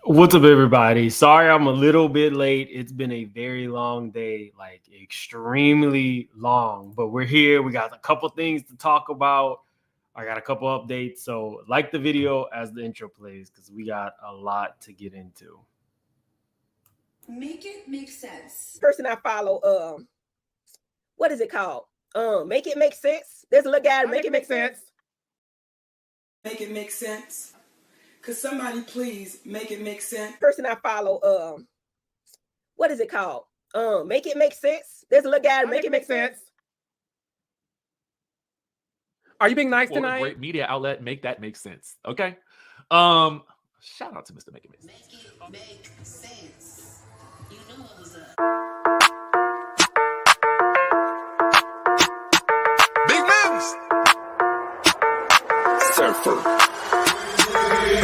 What's up, everybody? Sorry I'm a little bit late. It's been a very long day, like extremely long, but we're here. We got a couple things to talk about. I got a couple updates. So, like the video as the intro plays because we got a lot to get into. Make it make sense. Person I follow, what is it called? Make it make sense. There's a little guy, make it make sense. Make it make sense. Could somebody please make it make sense? Person I follow, what is it called? Make it make sense. There's a little guy, make it make sense. Are you being nice For a tonight? great media outlet, make that make sense. Okay. Shout out to Mr. Make It Make Sense. Make it make sense. You knew what was up. Big moves. Surfer.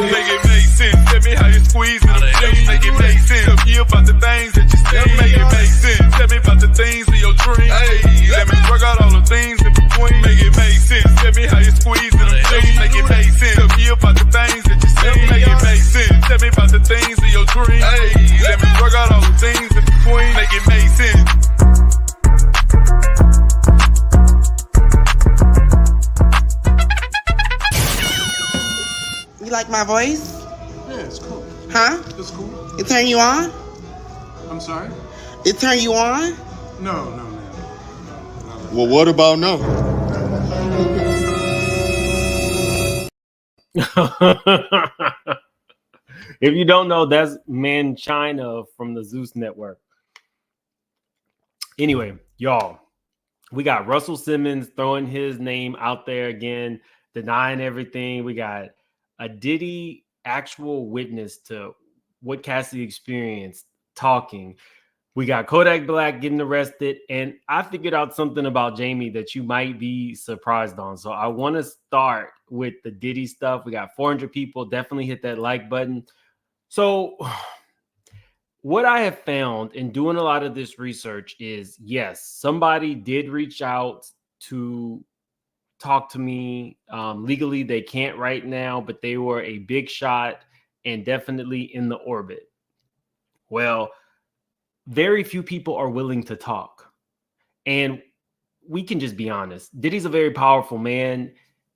Make it make sense. Tell me how you squeeze it. Make it make sense. Tell me about the things that you see. Make it make sense. Tell me about the things of your dream. Hey, let me work out all the things in between. Make it make sense. Tell me how you squeeze it. Make it make sense. Tell me about the things that you see. Make it make sense. Tell me about the things of your dream. Hey, let me work out all the things in between. Make it make sense. You like my voice? Yeah, it's cool. Huh? It's cool. It turn you on? I'm sorry? It turn you on? No, man. Well, what about now? If you don't know, that's Man China from the Zeus Network. Anyway, y'all, we got Russell Simmons throwing his name out there again, denying everything. We got a Diddy actual witness to what Cassie experienced talking. We got Kodak Black getting arrested, and I figured out something about Jamie that you might be surprised on. So I want to start with the Diddy stuff. We got 400 people. Definitely hit that like button. So what I have found in doing a lot of this research is, yes, somebody did reach out to talk to me. Legally, they can't right now, but they were a big shot and definitely in the orbit. Well, very few people are willing to talk. And we can just be honest. Diddy's a very powerful man.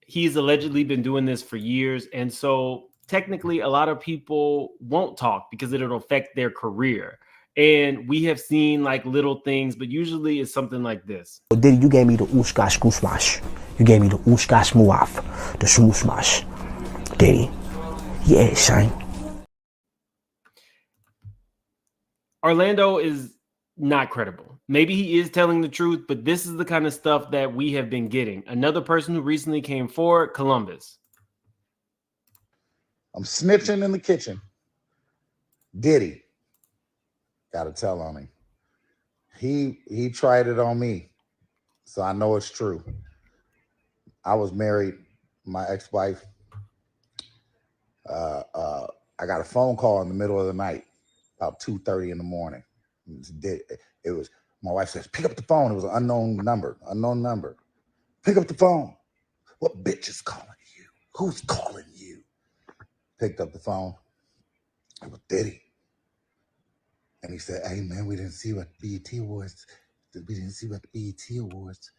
He's allegedly been doing this for years. And so technically, a lot of people won't talk because it'll affect their career. And we have seen like little things, but usually it's something like this. Diddy, you gave me the ooshkash kusmash. You gave me the ooshkash muaf, the smoosmash. Diddy. Yeah, shine. Orlando is not credible. Maybe he is telling the truth, but this is the kind of stuff that we have been getting. Another person who recently came forward, Columbus. I'm snitching in the kitchen. Diddy. Gotta tell on him. He tried it on me, so I know it's true. I was married, my ex-wife. I got a phone call in the middle of the night, about 2:30 in the morning. It was my wife says, pick up the phone. It was an unknown number. Pick up the phone. What bitch is calling you? Who's calling you? Picked up the phone. It was Diddy. And he said, hey, man, we didn't see what BET Awards. We didn't see what the BET Awards.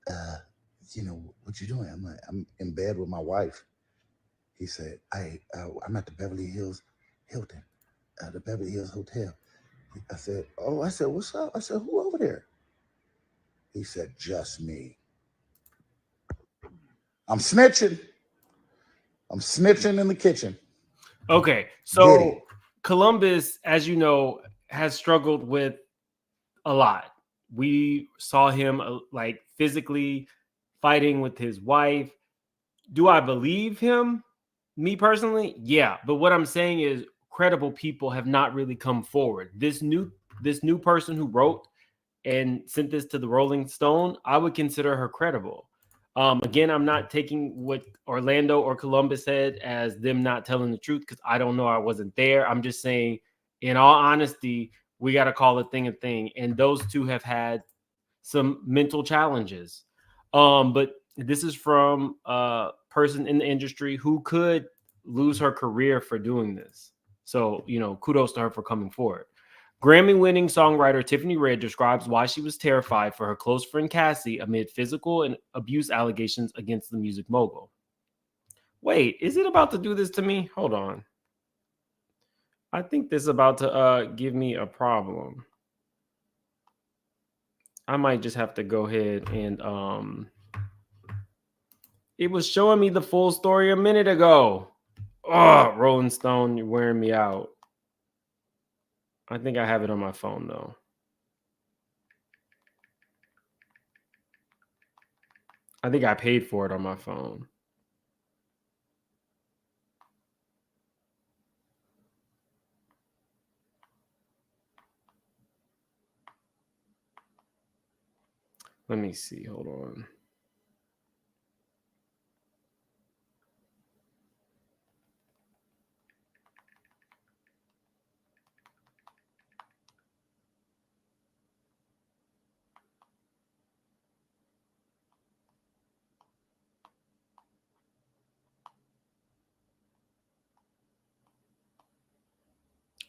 What you doing? I'm like, I'm in bed with my wife. He said, I'm at the Beverly Hills Hilton, the Beverly Hills Hotel. I said, what's up? I said, who over there? He said, just me. I'm snitching. I'm snitching in the kitchen. Okay, so Diddy. Columbus, as you know, has struggled with a lot. We saw him like physically fighting with his wife. Do I believe him? Me personally, yeah. But what I'm saying is credible people have not really come forward. This new person who wrote and sent this to the Rolling Stone, I would consider her credible. Again, I'm not taking what Orlando or Columbus said as them not telling the truth because I don't know. I wasn't there. I'm just saying, in all honesty, we got to call a thing a thing. And those two have had some mental challenges. But this is from a person in the industry who could lose her career for doing this. So, kudos to her for coming forward. Grammy-winning songwriter Tiffany Red describes why she was terrified for her close friend Cassie amid physical and abuse allegations against the music mogul. Wait, is it about to do this to me? Hold on. I think this is about to give me a problem. I might just have to go ahead and it was showing me the full story a minute ago. Oh, Rolling Stone, you're wearing me out. I think I have it on my phone though. I think I paid for it on my phone. Let me see. Hold on.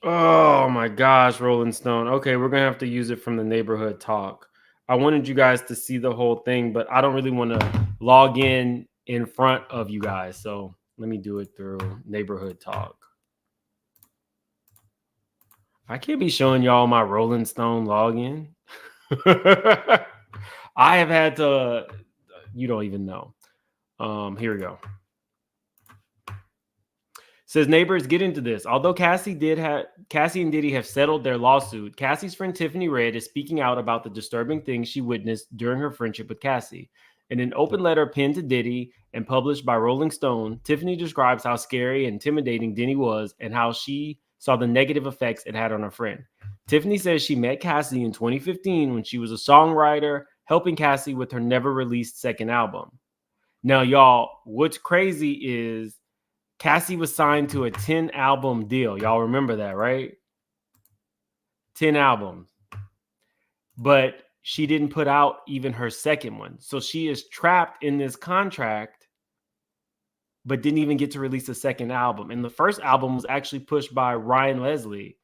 Oh my gosh, Rolling Stone. Okay, we're gonna have to use it from the neighborhood talk. I wanted you guys to see the whole thing, but I don't really want to log in front of you guys. So let me do it through neighborhood talk. I can't be showing y'all my Rolling Stone login. I have had to, you don't even know. Here we go. Says neighbors, get into this. Although Cassie and Diddy have settled their lawsuit, Cassie's friend Tiffany Red is speaking out about the disturbing things she witnessed during her friendship with Cassie. In an open letter penned to Diddy and published by Rolling Stone, Tiffany describes how scary and intimidating Diddy was and how she saw the negative effects it had on her friend. Tiffany says she met Cassie in 2015 when she was a songwriter, helping Cassie with her never-released second album. Now, y'all, what's crazy is Cassie was signed to a 10-album deal. Y'all remember that, right? 10 albums. But she didn't put out even her second one. So she is trapped in this contract, but didn't even get to release a second album. And the first album was actually pushed by Ryan Leslie.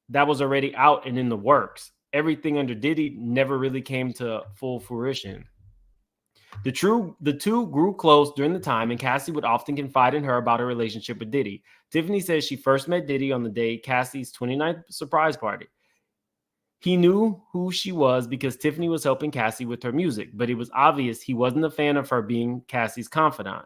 That was already out and in the works. Everything under Diddy never really came to full fruition. The two grew close during the time, and Cassie would often confide in her about her relationship with Diddy. Tiffany says she first met Diddy on the day Cassie's 29th surprise party. He knew who she was because Tiffany was helping Cassie with her music, but it was obvious he wasn't a fan of her being Cassie's confidant.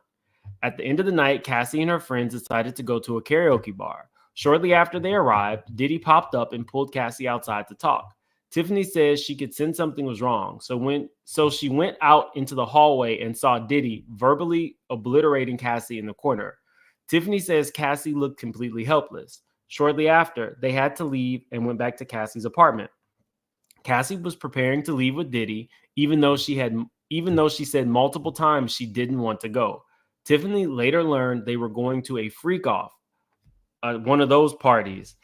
At the end of the night, Cassie and her friends decided to go to a karaoke bar. Shortly after they arrived, Diddy popped up and pulled Cassie outside to talk. Tiffany says she could sense something was wrong, so she went out into the hallway and saw Diddy verbally obliterating Cassie in the corner. Tiffany says Cassie looked completely helpless. Shortly after, they had to leave and went back to Cassie's apartment. Cassie was preparing to leave with Diddy, even though she said multiple times she didn't want to go. Tiffany later learned they were going to a freak-off, one of those parties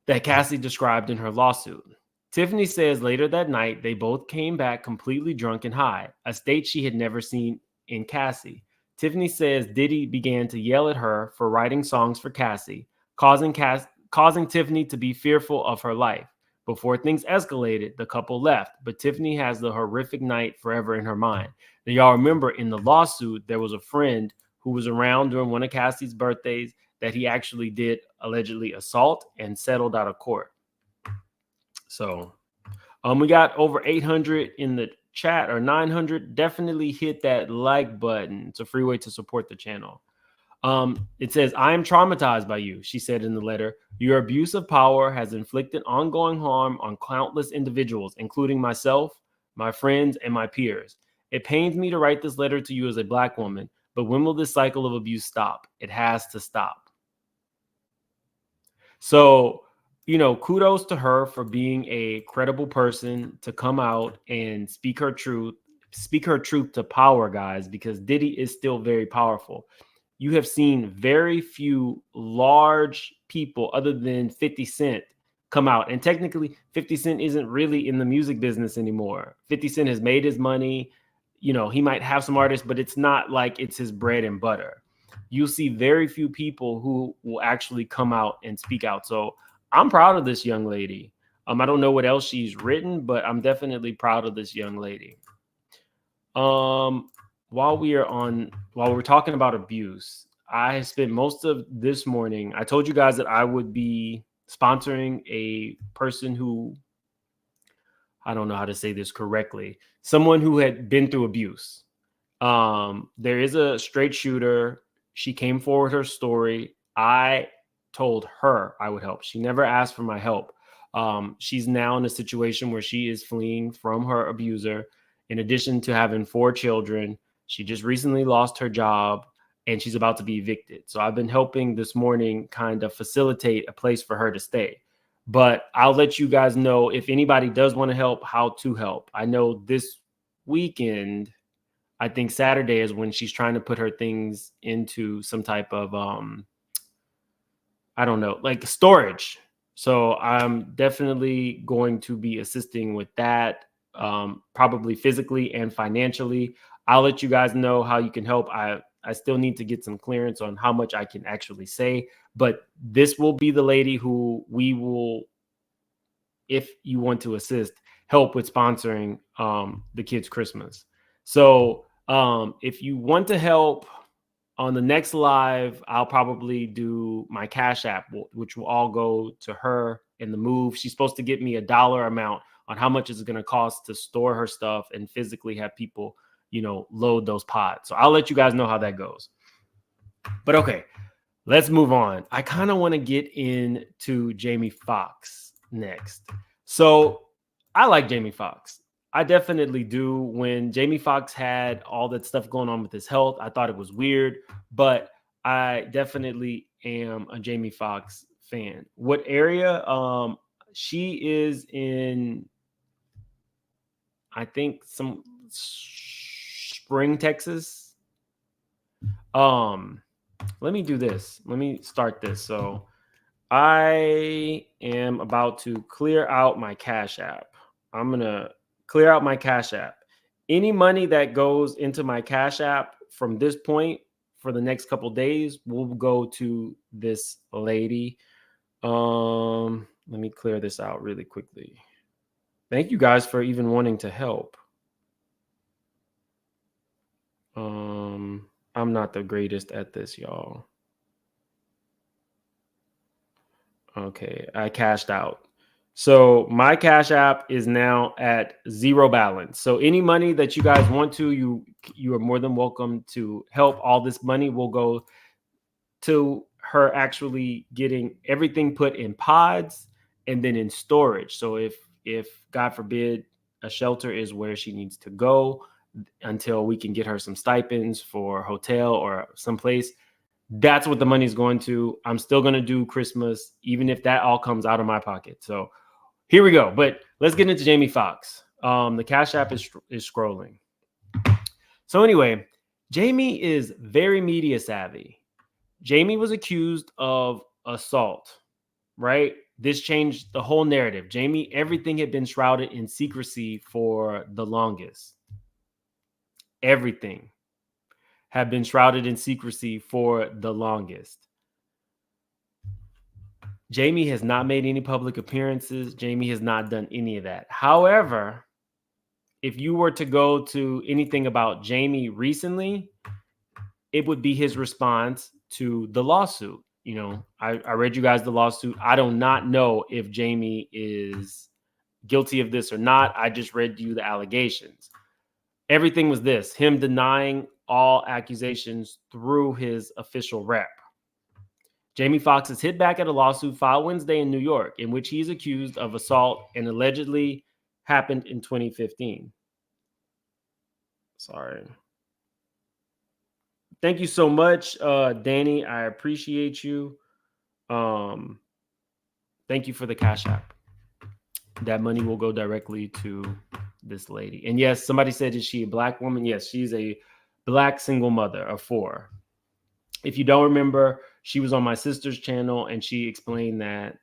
that Cassie described in her lawsuit. Tiffany says later that night, they both came back completely drunk and high, a state she had never seen in Cassie. Tiffany says Diddy began to yell at her for writing songs for Cassie, causing Tiffany to be fearful of her life. Before things escalated, the couple left, but Tiffany has the horrific night forever in her mind. Now, y'all remember in the lawsuit, there was a friend who was around during one of Cassie's birthdays that he actually did allegedly assault and settled out of court. So we got over 800 in the chat, or 900. Definitely hit that like button. It's a free way to support the channel. It says, I am traumatized by you, she said in the letter. Your abuse of power has inflicted ongoing harm on countless individuals, including myself, my friends, and my peers. It pains me to write this letter to you as a Black woman, but when will this cycle of abuse stop? It has to stop. So, kudos to her for being a credible person to come out and speak her truth to power, guys, because Diddy is still very powerful. You have seen very few large people other than 50 Cent come out. And technically, 50 Cent isn't really in the music business anymore. 50 Cent has made his money. He might have some artists, but it's not like it's his bread and butter. you'll see very few people who will actually come out and speak out. So I'm proud of this young lady. I don't know what else she's written, but I'm definitely proud of this young lady. While we're talking about abuse, I spent most of this morning, I told you guys that I would be sponsoring a person who, I don't know how to say this correctly, someone who had been through abuse. There is a straight shooter. She came forward her story. I told her I would help. She never asked for my help. She's now in a situation where she is fleeing from her abuser. In addition to having 4 children, she just recently lost her job and she's about to be evicted. So I've been helping this morning kind of facilitate a place for her to stay. But I'll let you guys know if anybody does want to help, how to help. I know this weekend, I think Saturday is when she's trying to put her things into some type of, I don't know, like storage. So I'm definitely going to be assisting with that, probably physically and financially. I'll let you guys know how you can help. I still need to get some clearance on how much I can actually say, but this will be the lady who we will, if you want to assist, help with sponsoring the kids' Christmas. So if you want to help, on the next live, I'll probably do my Cash App, which will all go to her in the move. She's supposed to get me $1 amount on how much it's going to cost to store her stuff and physically have people, load those pods. So I'll let you guys know how that goes. But okay, let's move on. I kind of want to get into Jamie Foxx next. So I like Jamie Foxx. I definitely do. When Jamie Foxx had all that stuff going on with his health, I thought it was weird, but I definitely am a Jamie Foxx fan. What area? She is in, I think, some Spring, Texas. Let me do this. Let me start this. So I am about to clear out my Cash App. I'm going to clear out my Cash App. Any money that goes into my Cash App from this point for the next couple days will go to this lady. Let me clear this out really quickly. Thank you guys for even wanting to help. I'm not the greatest at this, y'all. Okay, I cashed out. So my Cash App is now at 0 balance. So any money that you guys want to, you are more than welcome to help. All this money will go to her actually getting everything put in pods and then in storage. So if God forbid a shelter is where she needs to go until we can get her some stipends for a hotel or someplace, that's what the money's going to. I'm still going to do Christmas, even if that all comes out of my pocket. So here we go. But let's get into Jamie Foxx. The Cash App is scrolling. So anyway, Jamie is very media savvy. Jamie was accused of assault, right? This changed the whole narrative. Jamie, everything had been shrouded in secrecy for the longest. Everything had been shrouded in secrecy for the longest. Jamie has not made any public appearances. Jamie has not done any of that. However, if you were to go to anything about Jamie recently, it would be his response to the lawsuit. I read you guys the lawsuit. I do not know if Jamie is guilty of this or not. I just read you the allegations. Everything was this, him denying all accusations through his official rep. Jamie Foxx has hit back at a lawsuit filed Wednesday in New York, in which he's accused of assault and allegedly happened in 2015. Sorry. Thank you so much, Danny. I appreciate you. Thank you for the Cash App. That money will go directly to this lady. And yes, somebody said, is she a Black woman? Yes, she's a Black single mother of 4. If you don't remember, she was on my sister's channel and she explained that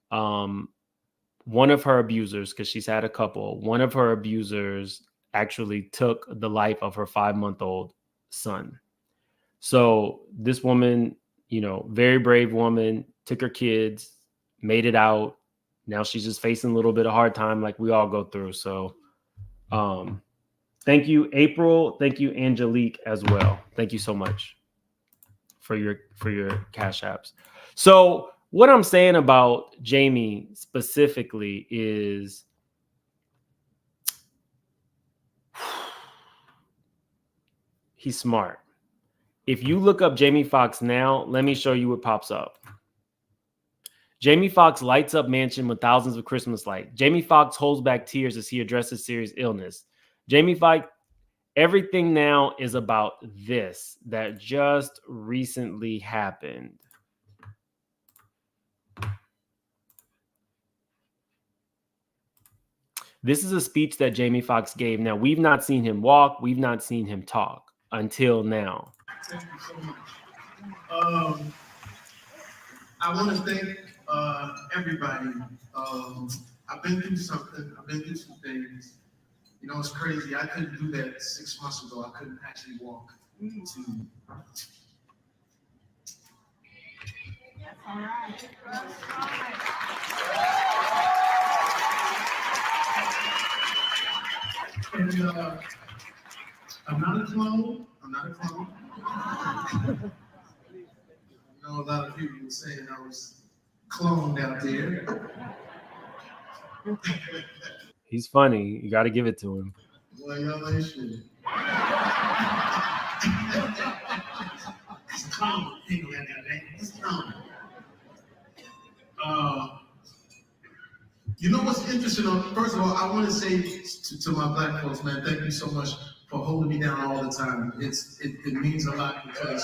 one of her abusers, because she's had a couple, one of her abusers actually took the life of her 5-month-old son. So this woman, you know, very brave woman, took her kids, made it out. Now she's just facing a little bit of hard time like we all go through. So thank you, April. Thank you, Angelique, as well. Thank you so much for your Cash Apps. So what I'm saying about Jamie specifically is he's smart. If you look up Jamie Foxx now, let me show you what pops up. Jamie Foxx lights up mansion with thousands of Christmas lights. Jamie Foxx holds back tears as he addresses serious illness. Jamie Foxx, everything now is about this that just recently happened. This is a speech that Jamie Foxx gave. Now, we've not seen him walk. We've not seen him talk until now. Thank you so much. I want to thank everybody. I've been through something. I've been through some things. You know, it's crazy. I couldn't do that 6 months ago. I couldn't actually walk. That's all right. And I'm not a clone. I'm not a clone. I know a lot of people were saying I was cloned out there. He's funny. You got to give it to him. Well, y'all ain't shit. It's a clone. Ain't gonna let that back. It's a clone. You know what's interesting? First of all, I want to say to my black folks, man, thank you so much for holding me down all the time. It means a lot because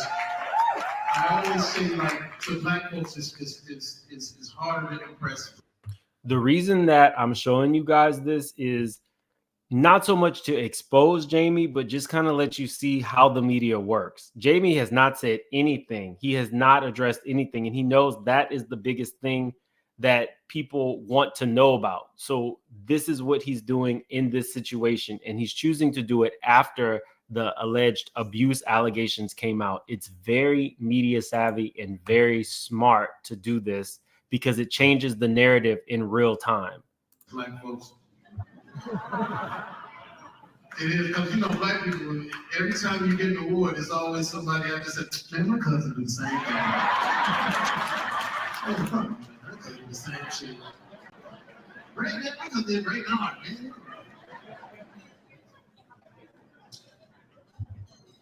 I always say, like, to black folks, it's harder to impress. The reason that I'm showing you guys this is not so much to expose Jamie, but just kind of let you see how the media works. Jamie has not said anything. He has not addressed anything. And he knows that is the biggest thing that people want to know about. So this is what he's doing in this situation. And he's choosing to do it after the alleged abuse allegations came out. It's very media savvy and very smart to do this because it changes the narrative in real time. Black folks. It is, because, you know, black people, every time you get an award, it's always somebody out there said, man, my cousin did the same thing. My cousin did the same shit. Right, my cousin did right now, man.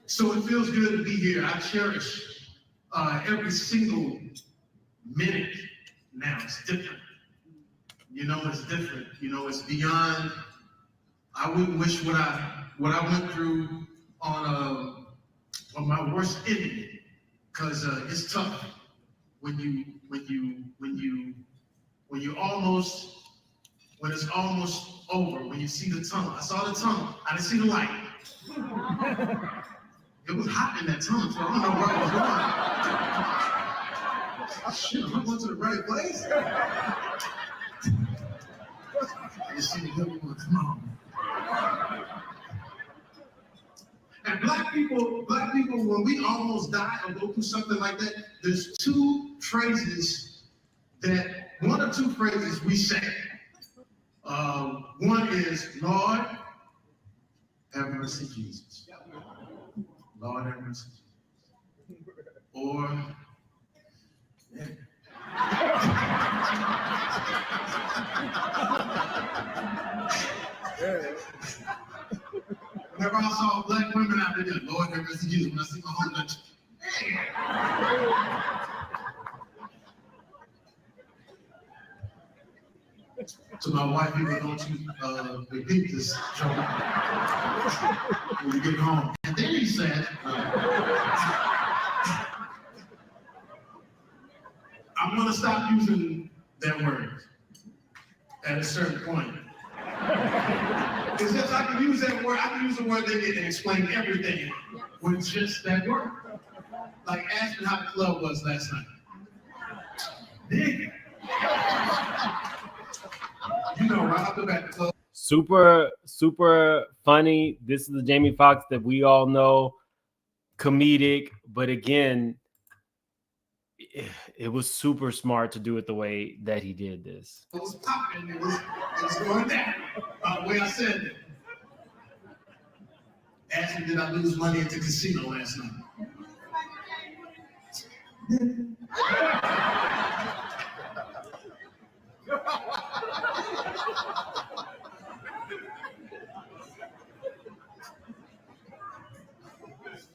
So it feels good to be here. I cherish every single minute now. It's different. You know, it's different. You know, it's beyond. I wouldn't wish what I went through on my worst enemy, because it's tough when it's almost over, when you see the tunnel. I saw the tunnel. I didn't see the light. It was hot in that tunnel, so I don't know where I was going. Shit, am I going to the right place? I just see the little one, come on. And black people, when we almost die or go through something like that, there's one or two phrases we say. One is, Lord, have mercy, Jesus. Lord, have mercy, Jesus. Or, yeah. Whenever I saw black women out there, Lord, have mercy, Jesus. When I see my home, like, to my wife, people, don't you repeat this joke when you get home. And then he said, I'm going to stop using that word at a certain point. It's just I can use that word, I can use the word they did and explain everything with just that word. Like, ask me how the club was last night. Nigga. You know, right off the bat, the club. Super, super funny. This is the Jamie Foxx that we all know. comedic, but again, it was super smart to do it the way that he did this. It was popping. It was going down. By the way I said it. Asked me, did I lose money at the casino last night?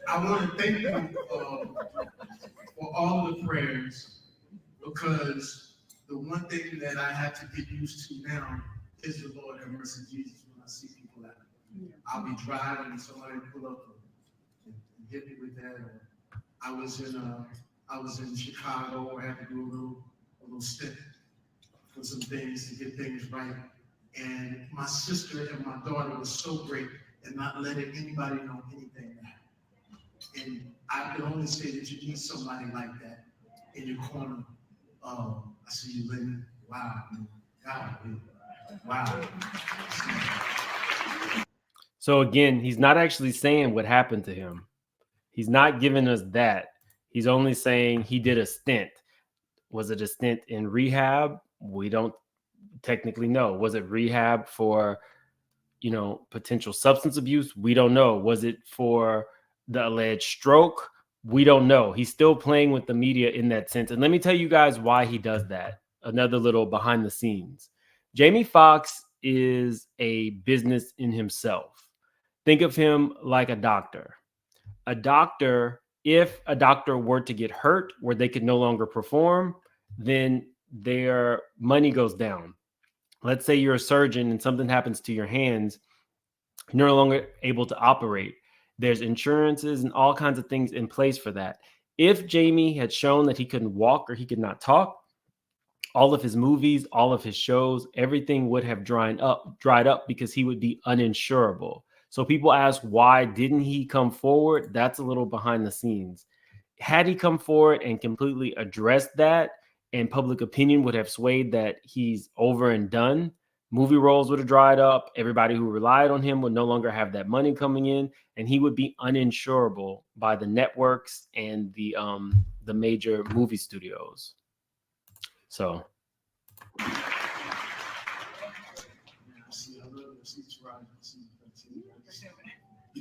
I want to thank you for all of the prayers, because the one thing that I have to get used to now is the Lord have mercy, Jesus, when I see people out. I'll be driving and somebody pull up and hit me with that. Or I was in Chicago. I had to do a little stint for some things to get things right. And my sister and my daughter was so great in not letting anybody know anything that happened. And I can only say that you need somebody like that in your corner. I see you, Lynn. Wow, man. God, man. Wow. So again, he's not actually saying what happened to him. He's not giving us that. He's only saying he did a stint. Was it a stint in rehab? We don't technically know. Was it rehab for, potential substance abuse? We don't know. Was it for the alleged stroke? We don't know. He's still playing with the media in that sense. And let me tell you guys why he does that. Another little behind the scenes. Jamie Foxx is a business in himself. Think of him like a doctor. A doctor, if a doctor were to get hurt where they could no longer perform, then their money goes down. Let's say you're a surgeon and something happens to your hands, you're no longer able to operate. There's insurances and all kinds of things in place for that. If Jamie had shown that he couldn't walk or he could not talk, all of his movies, all of his shows, everything would have dried up because he would be uninsurable. So people ask, why didn't he come forward? That's a little behind the scenes. Had he come forward and completely addressed that, and public opinion would have swayed that he's over and done, movie roles would have dried up. Everybody who relied on him would no longer have that money coming in, and he would be uninsurable by the networks and the major movie studios. So.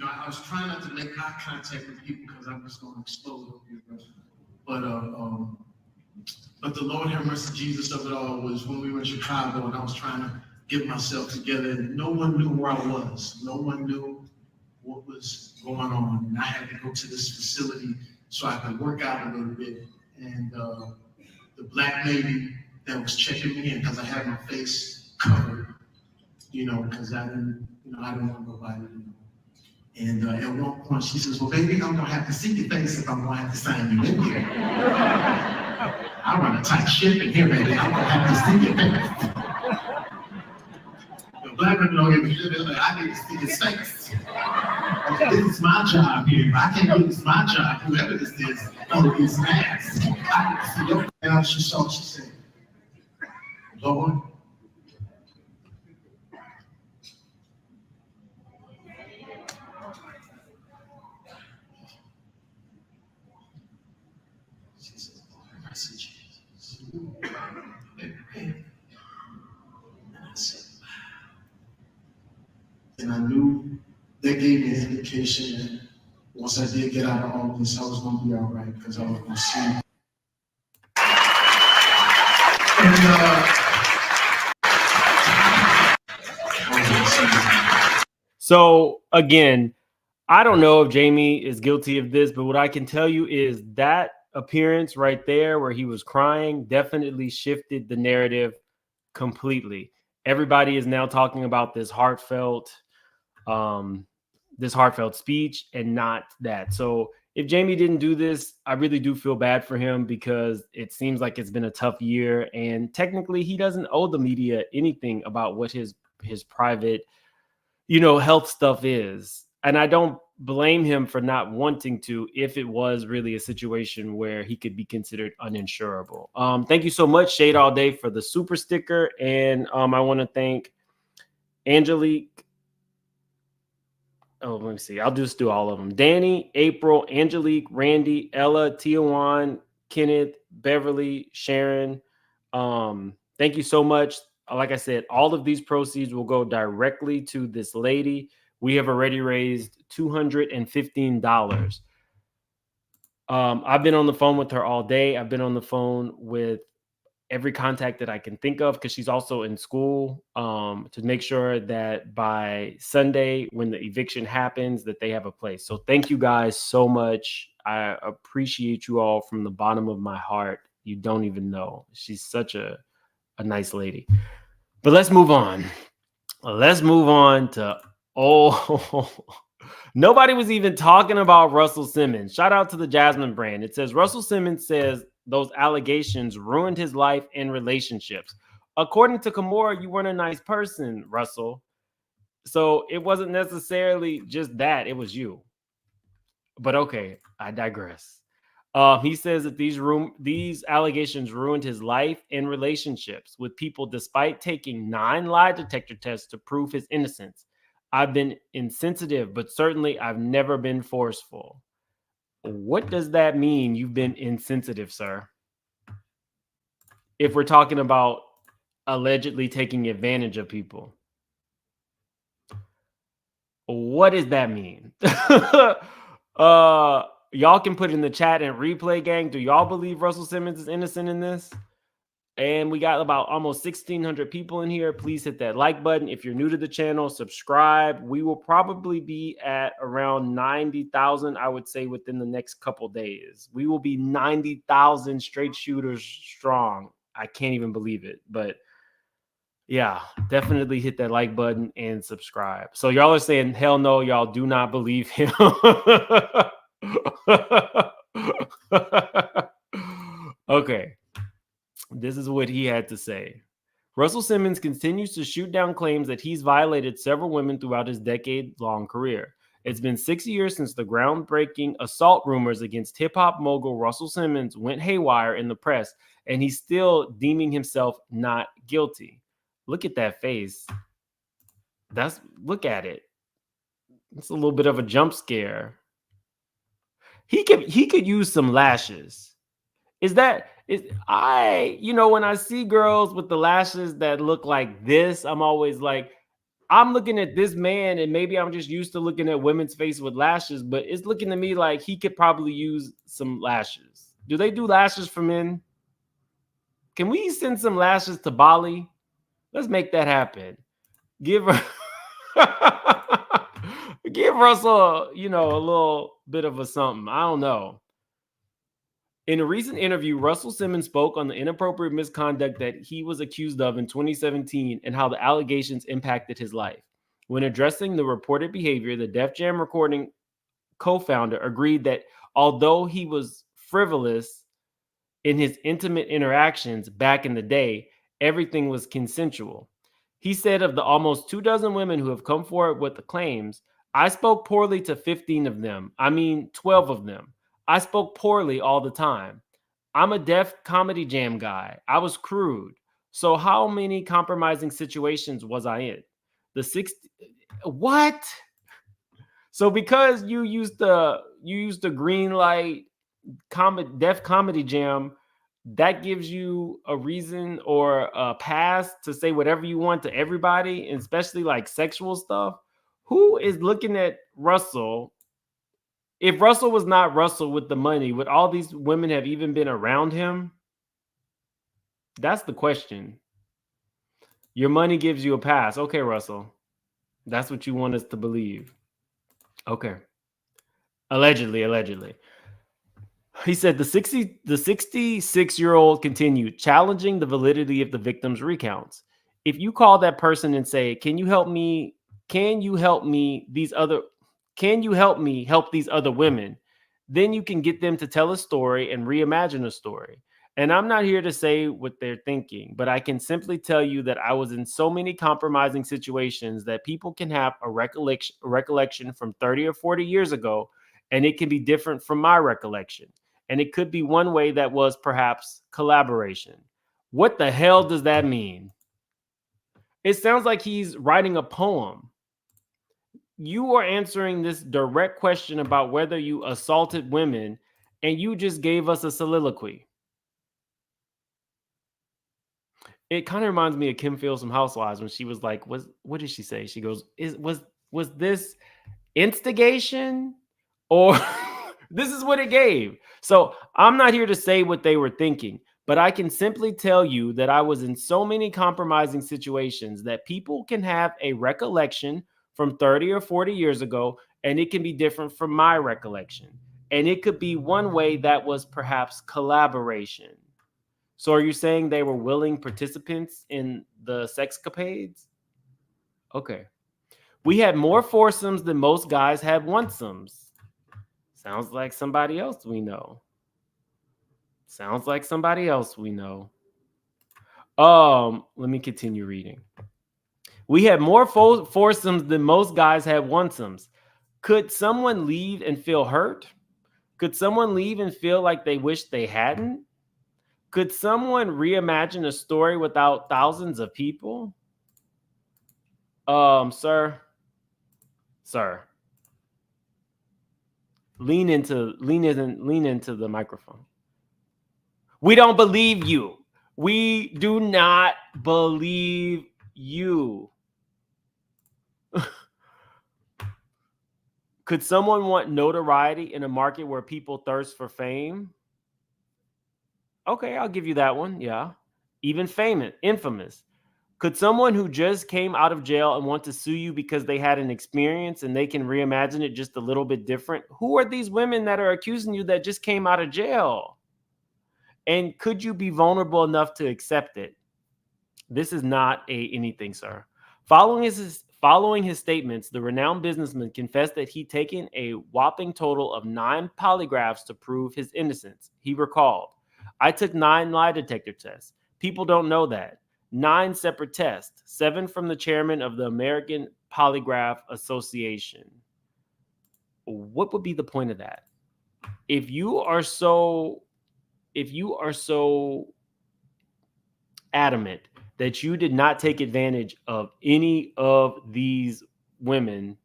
I was trying not to make eye contact with people because I'm just going to explode over here. But the Lord have mercy, Jesus of it all was when we were in Chicago and I was trying to get myself together and no one knew where I was. No one knew what was going on. And I had to go to this facility so I could work out a little bit. And the black lady that was checking me in, because I had my face covered, because I didn't want nobody to know. And at one point she says, well, baby, I'm gonna have to see your face if I'm gonna have to sign you in here. I run a tight ship in here, baby. I'm gonna have to see your face. The black women don't give a shit. Like, I need to see his face. This is my job here. If I can't do this, my job. Whoever this is, gonna be smashed. I need to see your face. And she said, Lord, and I knew that gave me an indication that once I did get out of all this, I was going to be all right because I was going to see. So again, I don't know if Jamie is guilty of this, but what I can tell you is that appearance right there where he was crying definitely shifted the narrative completely. Everybody is now talking about this heartfelt speech and not that. So if Jamie didn't do this, I really do feel bad for him because it seems like it's been a tough year. And technically he doesn't owe the media anything about what his private, health stuff is. And I don't blame him for not wanting to if it was really a situation where he could be considered uninsurable. Thank you so much, Shade All Day, for the super sticker. And I want to thank Angelique let me see. I'll just do all of them. Danny, April, Angelique, Randy, Ella, Tiawan, Kenneth, Beverly, Sharon. Thank you so much. Like I said, all of these proceeds will go directly to this lady. We have already raised $215. I've been on the phone with her all day. I've been on the phone with every contact that I can think of, because she's also in school, to make sure that by Sunday, when the eviction happens, that they have a place. So thank you guys so much. I appreciate you all from the bottom of my heart. You don't even know. She's such a nice lady. But let's move on. Let's move on to nobody was even talking about Russell Simmons. Shout out to the Jasmine brand. It says Russell Simmons says those allegations ruined his life and relationships. According to Kimora, you weren't a nice person, Russell. So it wasn't necessarily just that, it was you. But okay, I digress. He says that these allegations ruined his life and relationships with people despite taking 9 lie detector tests to prove his innocence. I've been insensitive, but certainly I've never been forceful. What does that mean, you've been insensitive, sir? If we're talking about allegedly taking advantage of people. What does that mean? Y'all can put in the chat and replay, gang. Do y'all believe Russell Simmons is innocent in this? And we got about almost 1,600 people in here. Please hit that like button. If you're new to the channel, subscribe. We will probably be at around 90,000, I would say, within the next couple days. We will be 90,000 straight shooters strong. I can't even believe it. But yeah, definitely hit that like button and subscribe. So y'all are saying, hell no, y'all do not believe him. Okay. This is what he had to say. Russell Simmons continues to shoot down claims that he's violated several women throughout his decade-long career. It's been 6 years since the groundbreaking assault rumors against hip-hop mogul Russell Simmons went haywire in the press, and he's still deeming himself not guilty. Look at that face. Look at it. It's a little bit of a jump scare. He could use some lashes. When I see girls with the lashes that look like this, I'm always like, I'm looking at this man, and maybe I'm just used to looking at women's face with lashes, but it's looking to me like he could probably use some lashes. Do they do lashes for men? Can we send some lashes to Bali? Let's make that happen. Give Russell, a little bit of a something. I don't know. In a recent interview, Russell Simmons spoke on the inappropriate misconduct that he was accused of in 2017 and how the allegations impacted his life. When addressing the reported behavior, the Def Jam Recording co-founder agreed that although he was frivolous in his intimate interactions back in the day, everything was consensual. He said of the almost 24 women who have come forward with the claims, I spoke poorly to 15 of them. 12 of them. I spoke poorly all the time. I'm a Def Comedy Jam guy. I was crude. So how many compromising situations was I in? What? So because you used the green light Def Comedy Jam, that gives you a reason or a pass to say whatever you want to everybody, and especially like sexual stuff? Who is looking at Russell? If Russell was not Russell with the money, would all these women have even been around him? That's the question. Your money gives you a pass. Okay, Russell. That's what you want us to believe. Okay. Allegedly. He said the 66-year-old continued, challenging the validity of the victim's recounts. If you call that person and say, can you help me help these other women? Then you can get them to tell a story and reimagine a story. And I'm not here to say what they're thinking, but I can simply tell you that I was in so many compromising situations that people can have a recollection from 30 or 40 years ago, and it can be different from my recollection. And it could be one way that was perhaps collaboration. What the hell does that mean? It sounds like he's writing a poem. You are answering this direct question about whether you assaulted women, and you just gave us a soliloquy. It kind of reminds me of Kim Fields from Housewives when she was like, what did she say? She goes, was this instigation or this is what it gave? So I'm not here to say what they were thinking, but I can simply tell you that I was in so many compromising situations that people can have a recollection from 30 or 40 years ago, and it can be different from my recollection. And it could be one way that was perhaps collaboration. So are you saying they were willing participants in the sexcapades? Okay. We had more foursomes than most guys had onesomes. Sounds like somebody else we know. Sounds like somebody else we know. Let me continue reading. We had more foursomes than most guys had onesomes. Could someone leave and feel hurt? Could someone leave and feel like they wish they hadn't? Could someone reimagine a story without thousands of people? Sir. Lean into the microphone. We don't believe you. We do not believe you. Could someone want notoriety in a market where people thirst for fame? Okay, I'll give you that one. Yeah. Even famous, infamous. Could someone who just came out of jail and want to sue you because they had an experience and they can reimagine it just a little bit different? Who are these women that are accusing you that just came out of jail? And could you be vulnerable enough to accept it? This is not anything, sir. Following his statements, the renowned businessman confessed that he'd taken a whopping total of 9 polygraphs to prove his innocence. He recalled, I took 9 lie detector tests. People don't know that. 9 separate tests, 7 from the chairman of the American Polygraph Association. What would be the point of that? If you are so adamant that you did not take advantage of any of these women,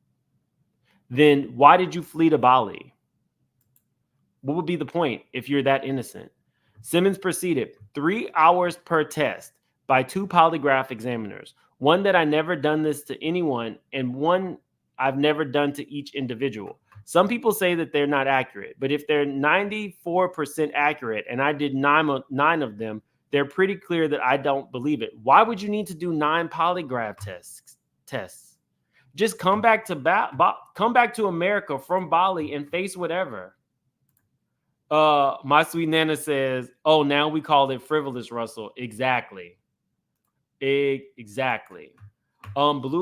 then why did you flee to Bali? What would be the point if you're that innocent? Simmons proceeded, 3 hours per test by 2 polygraph examiners. One that I never done this to anyone, and one I've never done to each individual. Some people say that they're not accurate, but if they're 94% accurate and I did 9 of them, they're pretty clear that I don't believe it. Why would you need to do 9 polygraph tests? Just come back to America from Bali and face whatever. My sweet Nana says, oh, now we call it frivolous, Russell. Exactly. Blue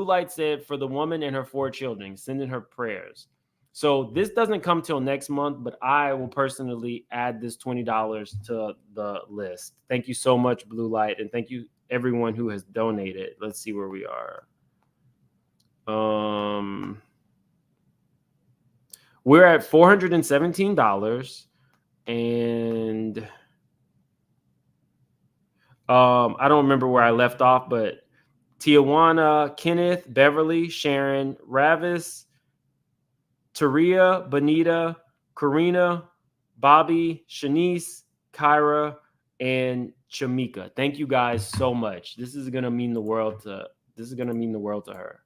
Light said, for the woman and her 4 children, sending her prayers. So this doesn't come till next month, but I will personally add this $20 to the list. Thank you so much, Blue Light, and thank you everyone who has donated. Let's see where we are. We're at $417, and I don't remember where I left off, but Tijuana, Kenneth, Beverly, Sharon, Ravis, Taria, Bonita, Karina, Bobby, Shanice, Kyra, and Shamika. Thank you guys so much. This is gonna mean the world to her.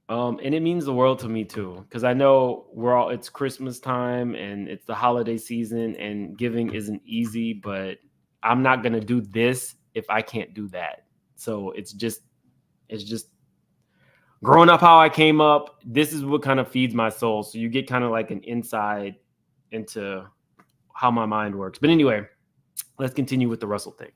And it means the world to me too, because I know it's Christmas time and it's the holiday season, and giving isn't easy, but I'm not gonna do this if I can't do that. So it's just growing up how I came up. This is what kind of feeds my soul. So you get kind of like an insight into how my mind works. But anyway, let's continue with the Russell thing.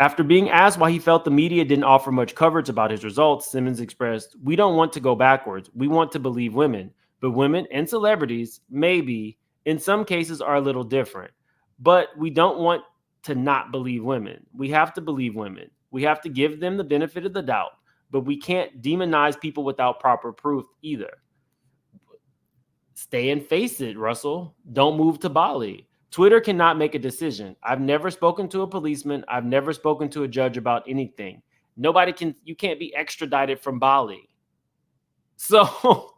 After being asked why he felt the media didn't offer much coverage about his results, Simmons expressed, we don't want to go backwards. We want to believe women. But women and celebrities, maybe, in some cases are a little different. But we don't want to not believe women. We have to believe women. We have to give them the benefit of the doubt. But we can't demonize people without proper proof either. Stay and face it, Russell. Don't move to Bali. Twitter cannot make a decision. I've never spoken to a policeman. I've never spoken to a judge about anything. You can't be extradited from Bali. So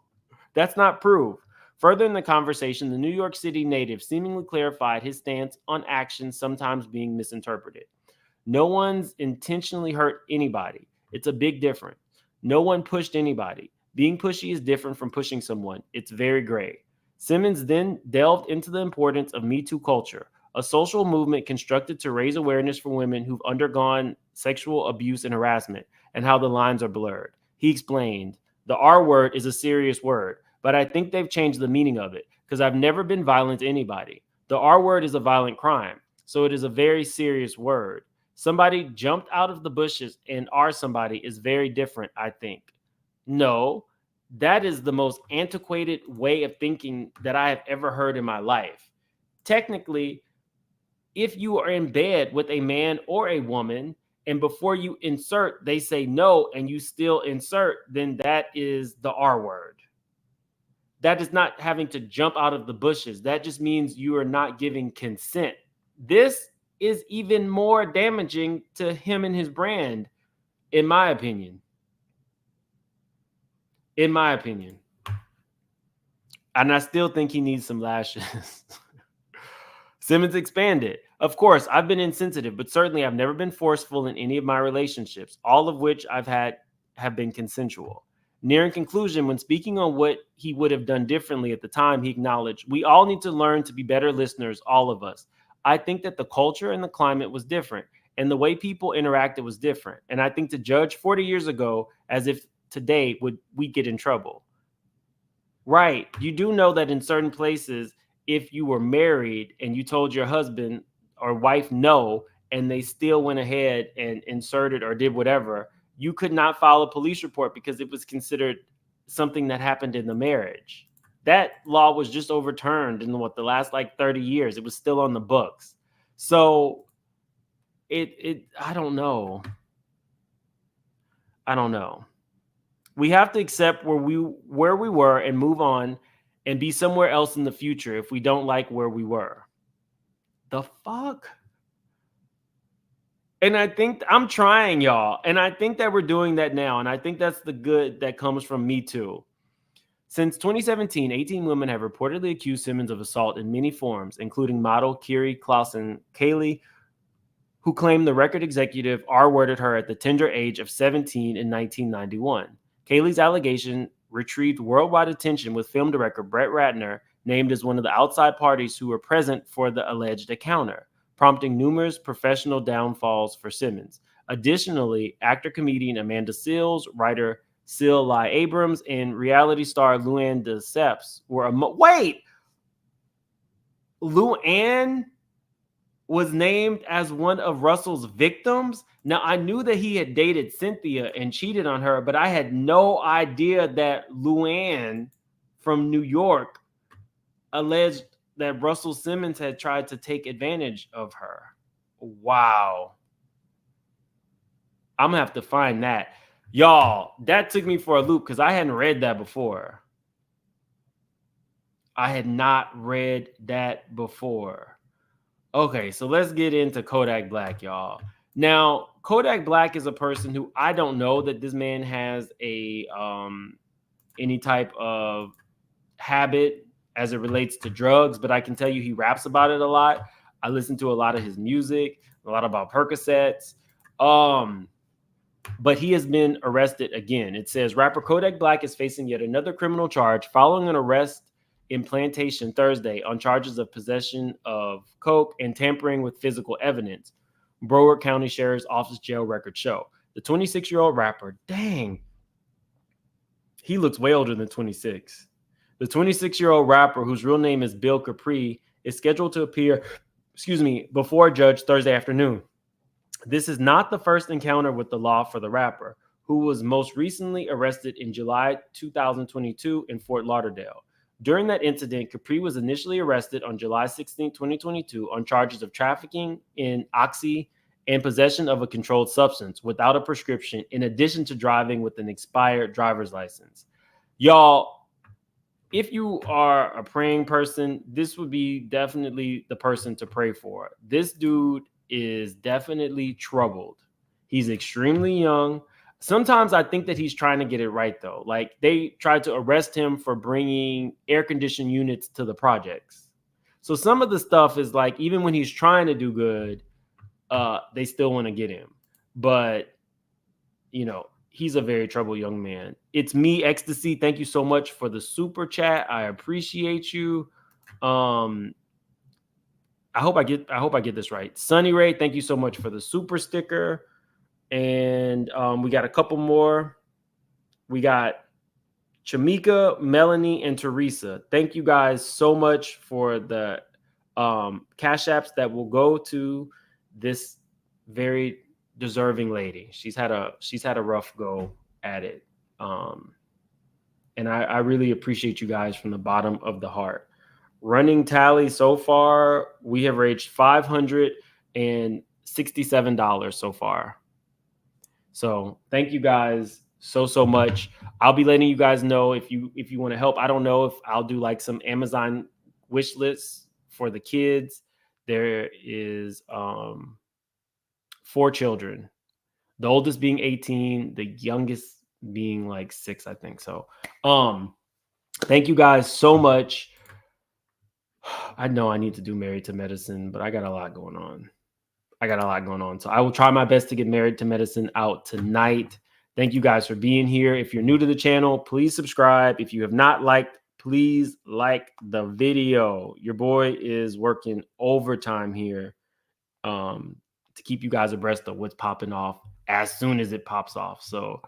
that's not proof. Further in the conversation, the New York City native seemingly clarified his stance on actions sometimes being misinterpreted. No one's intentionally hurt anybody. It's a big difference. No one pushed anybody. Being pushy is different from pushing someone. It's very gray. Simmons then delved into the importance of Me Too culture, a social movement constructed to raise awareness for women who've undergone sexual abuse and harassment, and how the lines are blurred. He explained, the R word is a serious word, but I think they've changed the meaning of it because I've never been violent to anybody. The R word is a violent crime, so it is a very serious word. Somebody jumped out of the bushes and R somebody is very different, I think. No, that is the most antiquated way of thinking that I have ever heard in my life. Technically, if you are in bed with a man or a woman, and before you insert, they say no, and you still insert, then that is the R word. That is not having to jump out of the bushes. That just means you are not giving consent. This is even more damaging to him and his brand, in my opinion. In my opinion. And I still think he needs some lashes. Simmons expanded. Of course, I've been insensitive, but certainly I've never been forceful in any of my relationships, all of which I've had have been consensual. Nearing conclusion, when speaking on what he would have done differently at the time, he acknowledged, we all need to learn to be better listeners, all of us. I think that the culture and the climate was different, and the way people interacted was different. And I think to judge 40 years ago as if today would we get in trouble. Right. You do know that in certain places, if you were married and you told your husband or wife no, and they still went ahead and inserted or did whatever, you could not file a police report because it was considered something that happened in the marriage. That law was just overturned in the last like 30 years. It was still on the books. So I don't know. I don't know. We have to accept where we were and move on and be somewhere else in the future if we don't like where we were. The fuck? And I think I'm trying, y'all. And I think that we're doing that now. And I think that's the good that comes from Me Too. Since 2017, 18 women have reportedly accused Simmons of assault in many forms, including model Kiri Clausen Kaylee, who claimed the record executive R-worded her at the tender age of 17 in 1991. Kaylee's allegation retrieved worldwide attention, with film director Brett Ratner named as one of the outside parties who were present for the alleged encounter, prompting numerous professional downfalls for Simmons. Additionally, actor-comedian Amanda Seales, writer Sil Lai Abrams, and reality star Luann de Lesseps were wait! Luann was named as one of Russell's victims? Now, I knew that he had dated Cynthia and cheated on her, but I had no idea that Luann from New York alleged that Russell Simmons had tried to take advantage of her. Wow. I'm going to have to find that. Y'all, that took me for a loop because I hadn't read that before. I had not read that before. Okay, so let's get into Kodak Black, y'all. Now, Kodak Black is a person who I don't know that this man has a any type of habit as it relates to drugs, but I can tell you he raps about it a lot. I listen to a lot of his music, a lot about Percocets. But he has been arrested again. It says rapper Kodak Black is facing yet another criminal charge following an arrest in Plantation Thursday on charges of possession of coke and tampering with physical evidence. Broward County Sheriff's Office jail records show. The 26-year-old rapper, dang, he looks way older than 26. The 26-year-old rapper, whose real name is Bill Capri, is scheduled to appear, before a judge Thursday afternoon. This is not the first encounter with the law for the rapper, who was most recently arrested in July 2022 in Fort Lauderdale. During that incident, Capri was initially arrested on July 16, 2022 on charges of trafficking in oxy and possession of a controlled substance without a prescription, in addition to driving with an expired driver's license. Y'all, if you are a praying person, this would be definitely the person to pray for. This dude is definitely troubled. He's extremely young. Sometimes I think that he's trying to get it right, though. Like, they tried to arrest him for bringing air conditioned units to the projects. So some of the stuff is like, even when he's trying to do good, they still want to get him. But, you know, he's a very troubled young man. It's me, Ecstasy. Thank you so much for the super chat. I appreciate you. I hope I get this right. Sunny Ray, thank you so much for the super sticker. And we got a couple more. We got Chamika, Melanie, and Teresa. Thank you guys so much for the cash apps that will go to this very deserving lady. She's had a rough go at it. And I really appreciate you guys from the bottom of the heart. Running tally so far, we have raised $567 so far. So thank you guys so much. I'll be letting you guys know if you want to help. I don't know if I'll do like some Amazon wish lists for the kids. There is 4 children, the oldest being 18, the youngest being like 6, I think. So thank you guys so much. I know I need to do Married to Medicine, but I got a lot going on. So I will try my best to get Married to Medicine out tonight. Thank you guys for being here. If you're new to the channel, please subscribe. If you have not liked, please like the video. Your boy is working overtime here to keep you guys abreast of what's popping off as soon as it pops off. So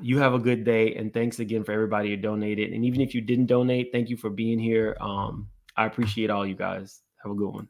you have a good day, and thanks again for everybody who donated. And even if you didn't donate, thank you for being here. I appreciate all you guys. Have a good one.